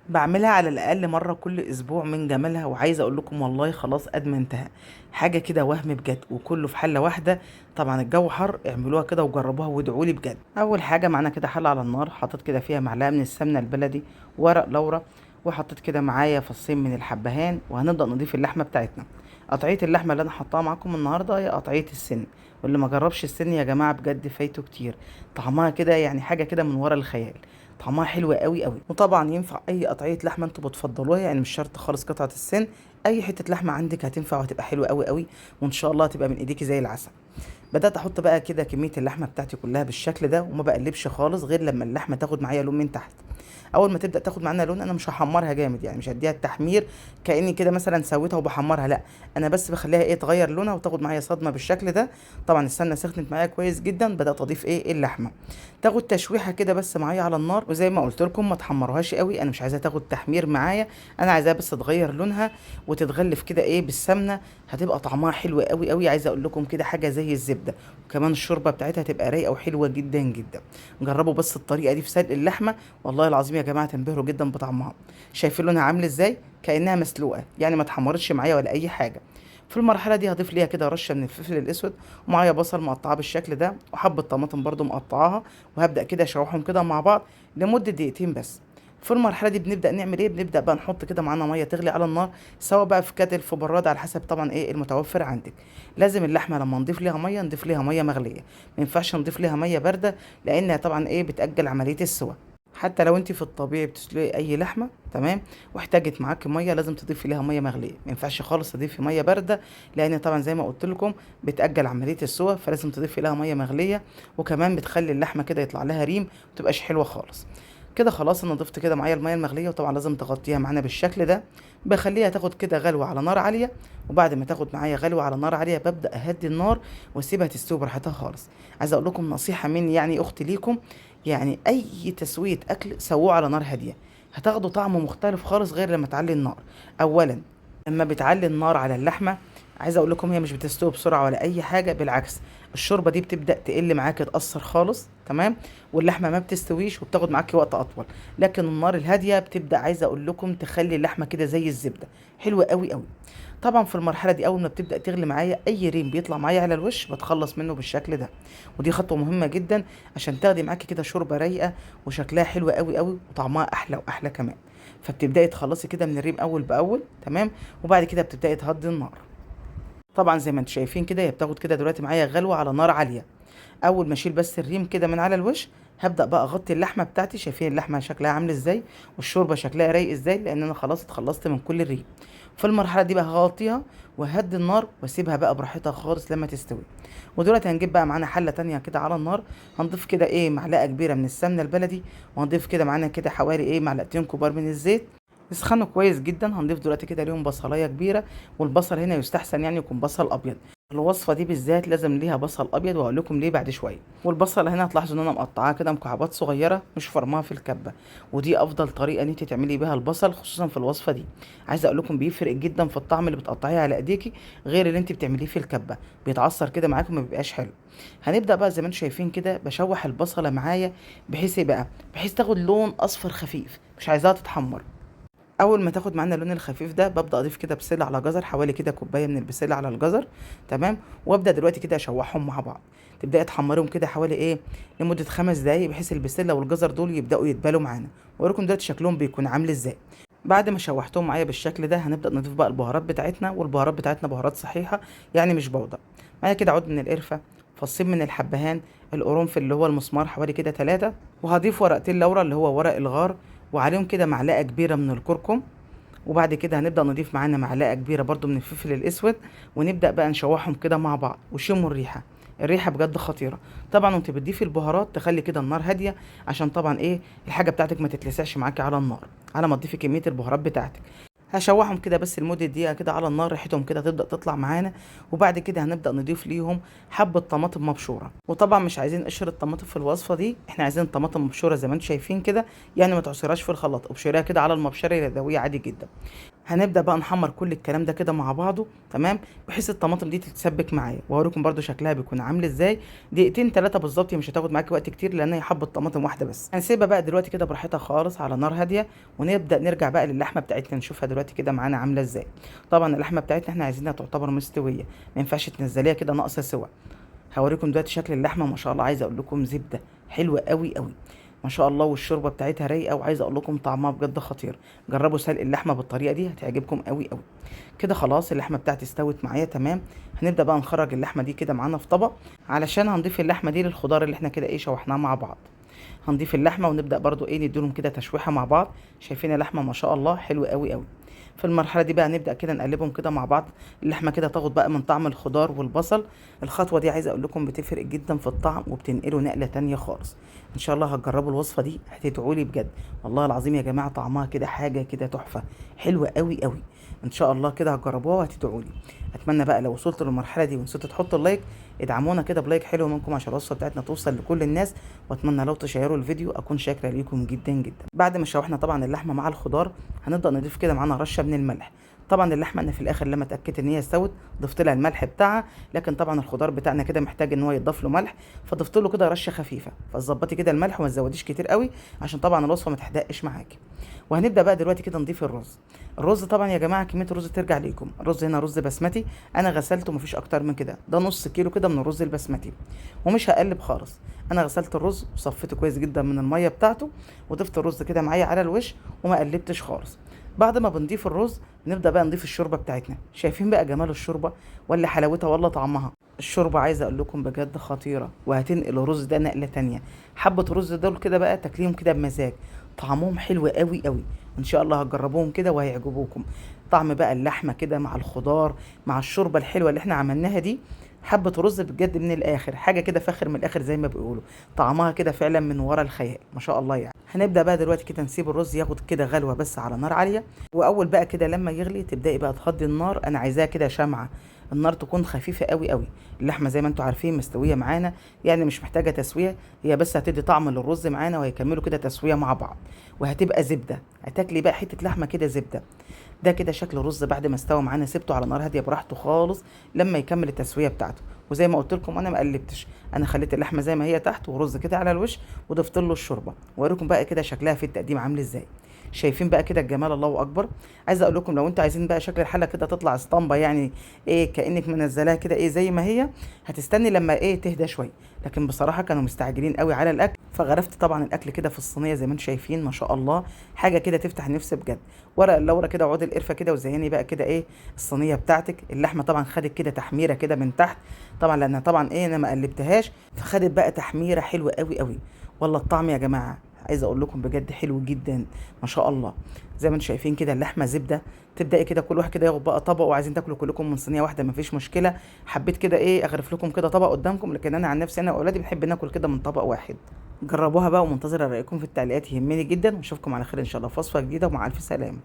بعملها على الاقل مره كل اسبوع من جمالها، وعايزه اقول لكم والله خلاص ادمنتها. حاجه كده وهم بجد، وكله في حله واحده. طبعا الجو حر، اعملوها كده وجربوها وادعوا لي بجد. اول حاجه معانا كده حله على النار، حطيت كده فيها معلقه من السمنه البلدي، ورق لورا، وحطيت كده معايا فصين من الحبهان، وهنبدا نضيف اللحمه بتاعتنا. قطعيه اللحمه اللي انا حطاها معاكم النهارده هي قطعيه السن، واللي ما جربش السن يا جماعه بجد فايته كتير. طعمها كده يعني حاجه كده من ورا الخيال. طعمها حلو قوي قوي، وطبعا ينفع اي قطعيه لحمه انتوا بتفضلوها، يعني مش شرط خالص قطعه السن. اي حته لحمه عندك هتنفع وهتبقى حلوه قوي قوي، وان شاء الله هتبقى من ايديكي زي العسل. بدات احط بقى كده كميه اللحمه بتاعتي كلها بالشكل ده، وما بقلبش خالص غير لما اللحمه تاخد معايا لون من تحت. اول ما تبدا تاخد معانا لون انا مش هحمرها جامد، يعني مش هديها التحمير كاني كده مثلا سويتها وبحمرها، لا. انا بس بخليها ايه تغير لونها وتاخد معايا صدمه بالشكل ده. طبعا السمنه سخنت معايا كويس جدا، بدات اضيف ايه اللحمه، تاخد تشويحه كده بس معايا على النار. وزي ما قلت لكم ما تحمروهاش قوي، انا مش عايزاها تاخد تحمير معايا، انا عايزاها بس تغير لونها وتتغلف كده ايه بالسمنه. هتبقى طعمها حلو قوي قوي، عايزه اقول لكم كده حاجه زي الزبده. وكمان الشوربه بتاعتها هتبقى رايقه وحلوه جدا جدا. جربوا بس الطريقه دي في سلق اللحمه، والله العظيم يا جماعه تنبهروا جدا بطعمها. شايفين لونها عامل ازاي؟ كانها مسلوقه، يعني ما اتحمرتش معايا ولا اي حاجه. في المرحله دي هضيف ليها كده رشه من الفلفل الاسود، ومعايا بصل مقطعاه بالشكل ده، وحبه طماطم برده مقطعاها، وهبدا كده اشوحهم كده مع بعض لمده دقيقتين بس. في المرحله دي بنبدا نعمل ايه؟ بنبدا بقى نحط كده معانا ميه تغلي على النار، سواء بقى في كاتل في براد على حسب طبعا ايه المتوفر عندك. لازم اللحمه لما نضيف ليها ميه نضيف ليها ميه مغليه، ما ينفعش نضيف ليها ميه بارده، لانها طبعا ايه بتاجل عمليه السوى. حتى لو انت في الطبيعي بتسلقي اي لحمه تمام واحتاجت معاكي ميه، لازم تضيفي ليها ميه مغليه، ما ينفعش خالص تضيفي ميه بارده، لان طبعا زي ما قلت لكم بتاجل عمليه السوى، فلازم تضيفي لها ميه مغليه. وكمان بتخلي اللحمه كده يطلع لها ريم، ما تبقاش حلوه خالص. كده خلاص انا ضفت كده معايا الميه المغليه، وطبعا لازم تغطيها معانا بالشكل ده. بخليها تاخد كده غلوه على نار عاليه، وبعد ما تاخد معايا غلوه على نار عاليه ببدا اهدي النار واسيبها تستوي براحتها خالص. عايزه اقول لكم نصيحه مني يعني اختي ليكم، يعني اي تسويه اكل سووه على نار هاديه، هتاخدوا طعم مختلف خالص غير لما تعلي النار. اولا لما بتعلي النار على اللحمه، عايزه اقول لكم هي مش بتستوي بسرعه ولا اي حاجه، بالعكس الشوربه دي بتبدا تقل معاكي تاثر خالص تمام، واللحمه ما بتستويش وبتاخد معاكي وقت اطول. لكن النار الهاديه بتبدا عايزه اقول لكم تخلي اللحمه كده زي الزبده، حلوه قوي قوي. طبعا في المرحله دي اول ما بتبدا تغلي معايا اي ريم بيطلع معايا على الوش بتخلص منه بالشكل ده. ودي خطوه مهمه جدا عشان تاخدي معاكي كده شوربه رايقه وشكلها حلو قوي قوي وطعمها احلى واحلى كمان. فبتبداي تخلصي كده من الريم اول باول تمام، وبعد كده بتبداي تهدي النار. طبعا زي ما انتم شايفين كده هي بتاخد كده دلوقتي معايا غلوه على نار عاليه. اول ما اشيل بس الريم كده من على الوش، هبدا بقى اغطي اللحمه بتاعتي. شايفين اللحمه شكلها عامل ازاي والشوربه شكلها رايق ازاي، لان انا خلاص اتخلصت من كل الريم. في المرحله دي بقى هغطيها وهدي النار واسيبها بقى براحتها خالص لما تستوي. ودلوقتي هنجيب بقى معانا حله تانية كده على النار، هنضيف كده ايه معلقه كبيره من السمنه البلدي، وهنضيف كده معانا كده حوالي ايه معلقتين كبار من الزيت. يسخنوا كويس جدا، هنضيف دلوقتي كده ليهم بصلايه كبيره، والبصل هنا يستحسن يعني يكون بصل ابيض. الوصفه دي بالذات لازم ليها بصل ابيض، وهقول لكم ليه بعد شويه. والبصل هنا هتلاحظوا ان انا مقطعاه كده مكعبات صغيره مش فرماها في الكبه، ودي افضل طريقه ان انت تعملي بيها البصل خصوصا في الوصفه دي. عايزه اقول لكم بيفرق جدا في الطعم اللي بتقطعيه على ايديكي، غير اللي انت بتعمليه في الكبه، بيتعصر كده معاكم ما بيبقاش حلو. هنبدا بقى زي ما انتم شايفين كده بشوح البصله معايا، بحيث ايه بقى، بحيث تاخد لون اصفر خفيف، مش عايزاها تتحمر. اول ما تاخد معانا اللون الخفيف ده ببدا اضيف كده بسله على جزر، حوالي كده كوبايه من البسله على الجزر تمام. وابدا دلوقتي كده اشوحهم مع بعض، تبداي تحمرهم كده حوالي ايه لمده 5 دقايق، بحيث البسله والجزر دول يبداوا يتبالوا معانا. واوريكم دلوقتي شكلهم بيكون عامل ازاي. بعد ما شوحتهم معايا بالشكل ده هنبدا نضيف بقى البهارات بتاعتنا، والبهارات بتاعتنا بهارات صحيحه يعني مش بودره. معايا كده عود من القرفه، فصين من الحبهان، القرنفل اللي هو المسمار حوالي كده 3، وهضيف ورقتين لورا اللي هو ورق الغار، وعليهم كده معلقه كبيره من الكركم. وبعد كده هنبدأ نضيف معانا معلقة كبيرة برضو من الفلفل الأسود، ونبدأ بقى نشوحهم كده مع بعض وشموا الريحة. الريحة بجد خطيرة. طبعا وانت بتضيفي البهارات تخلي كده النار هادية، عشان طبعا ايه الحاجة بتاعتك ما تتلسعش معاكي على النار على ما تضيفي كمية البهارات بتاعتك. هشوحهم كده بس لمدة دقيقة كده على النار، ريحتهم كده تبدأ تطلع معانا. وبعد كده هنبدأ نضيف ليهم حبة طماطم مبشورة، وطبعا مش عايزين قشر الطماطم في الوصفة دي، احنا عايزين طماطم مبشورة زي ما انتم شايفين كده، يعني ما تعصرهاش في الخلاط، ابشريها كده على المبشرة اليدوية عادي جدا. هنبدأ بقى نحمر كل الكلام ده كده مع بعضه، تمام، بحيث الطماطم دي تتسبك معايا، وهوريكم برده شكلها بيكون عامل ازاي. دقيقتين 3 بالظبط، هي مش هتاخد معاكي وقت كتير لان هي حبه طماطم واحده بس. هنسيبها بقى دلوقتي كده براحتها خالص على نار هاديه، ونبدأ نرجع بقى للحمه بتاعتنا نشوفها دلوقتي كده معانا عامله ازاي. طبعا اللحمه بتاعتنا احنا عايزينها تعتبر مستويه، ما ينفعش تنزليها كده ناقصه سوا. هوريكم دلوقتي شكل اللحمه، ما شاء الله، عايزه اقول لكم زبده حلوه قوي قوي ما شاء الله، والشوربه بتاعتها رايقه، وعايزه اقول لكم طعمها بجد خطير. جربوا سلق اللحمه بالطريقه دي هتعجبكم قوي قوي. كده خلاص اللحمه بتاعتي استوت معايا تمام. هنبدا بقى نخرج اللحمه دي كده معانا في طبق، علشان هنضيف اللحمه دي للخضار اللي احنا كده ايه شوحناه مع بعض. هنضيف اللحمه ونبدا برضو ايه نديلهم كده تشويحه مع بعض. شايفين اللحمه ما شاء الله حلوه قوي قوي. في المرحله دي بقى نبدا كده نقلبهم كده مع بعض. اللحمه كده تاخد بقى من طعم الخضار والبصل. الخطوه دي عايزه اقول لكم بتفرق جدا في الطعم، وبتنقله نقله تانية خالص. ان شاء الله هتجربوا الوصفه دي هتدعوا لي بجد. والله العظيم يا جماعه طعمها كده حاجه كده تحفه، حلوه قوي قوي. ان شاء الله كده هتجربوها وهتدعوا لي. اتمنى بقى لو وصلت للمرحله دي ونسيتوا تحطوا اللايك، ادعمونا كده بلايك حلو منكم عشان الوصفه بتاعتنا توصل لكل الناس. واتمنى لو تشيروا الفيديو اكون شاكره ليكم جدا جدا. بعد ما شوحنا طبعا اللحمه مع الخضار، هنبدا نضيف كده معانا رشه من الملح. طبعا اللحمه انا في الاخر لما اتاكدت ان هي استوت ضفت لها الملح بتاعها، لكن طبعا الخضار بتاعنا كده محتاج ان هو يضاف له ملح، فضفت له كده رشه خفيفه. فتظبطي كده الملح وما تزوديش كتير قوي عشان طبعا الوصفه ما تحدقش معاكي. وهنبدا بقى دلوقتي كده نضيف الرز. الرز طبعا يا جماعه كميه الرز ترجع ليكم. الرز هنا رز بسمتي، انا غسلته مفيش اكتر من كده، ده نص كيلو كده من الرز البسمتي. ومش هقلب خالص، انا غسلت الرز وصفيته كويس جدا من الميه بتاعته، وضفت الرز كده معايا على الوش وما قلبتش خالص. بعد ما بنضيف الرز نبدا بقى نضيف الشوربه بتاعتنا. شايفين بقى جمال الشوربه ولا حلاوتها ولا طعمها؟ الشوربه عايزه اقول لكم بجد خطيره، وهتنقل الرز ده نقله تانية. حبه رز دول كده بقى تاكليهم كده بمزاج، طعمهم حلو قوي قوي. ان شاء الله هتجربوهم كده وهيعجبوكم. طعم بقى اللحمه كده مع الخضار مع الشوربه الحلوه اللي احنا عملناها دي، حبه رز بجد من الاخر، حاجه كده فاخر من الاخر زي ما بيقولوا. طعمها كده فعلا من ورا الخيال ما شاء الله يعني. هنبدا بقى دلوقتي كده نسيب الرز ياخد كده غلوه بس على نار عاليه. واول بقى كده لما يغلي تبداي بقى تهدي النار، انا عايزاها كده شمعه. النار تكون خفيفه قوي قوي. اللحمه زي ما انتم عارفين مستويه معانا، يعني مش محتاجه تسويه، هي بس هتدي طعم للرز معانا وهيكملوا كده تسويه مع بعض. وهتبقى زبده، هتاكلي بقى حته لحمه كده زبده. ده كده شكل الرز بعد ما استوى معانا، سبته على نار هاديه براحته خالص لما يكمل التسويه بتاعته. وزي ما قلت لكم انا ما قلبتش، انا خليت اللحمه زي ما هي تحت ورز كده على الوش، وضفت له الشوربه. واوريكم بقى كده شكلها في التقديم عامل ازاي. شايفين بقى كده الجمال الله اكبر. عايزه اقول لكم لو انتوا عايزين بقى شكل الحله كده تطلع اسطمبه، يعني ايه كانك منزلاها كده ايه زي ما هي، هتستني لما ايه تهدى شويه. لكن بصراحه كانوا مستعجلين قوي على الاكل، فغرفت طبعا الاكل كده في الصينيه زي ما انتم شايفين ما شاء الله. حاجه كده تفتح النفس بجد. ورق اللورة كده وعود القرفه كده، وزيني بقى كده ايه الصينيه بتاعتك. اللحمه طبعا خدت كده تحميره كده من تحت، طبعا لان طبعا ايه انا ما قلبتهاش، فخدت بقى تحميره حلوه قوي قوي. والله الطعم يا جماعه عايزه اقول لكم بجد حلو جدا ما شاء الله. زي ما انتم شايفين كده اللحمه زبده. تبداي كده كل واحد كده ياخد بقى طبق، وعايزين تاكلوا كلكم من صينيه واحده مفيش مشكله. حبيت كده ايه اغرف لكم كده طبق قدامكم، لكن انا عن نفسي انا واولادي بنحب ناكل كده من طبق واحد. جربوها بقى، ومنتظره رايكم في التعليقات يهمني جدا. واشوفكم على خير ان شاء الله في وصفه جديده، ومع الف سلامه.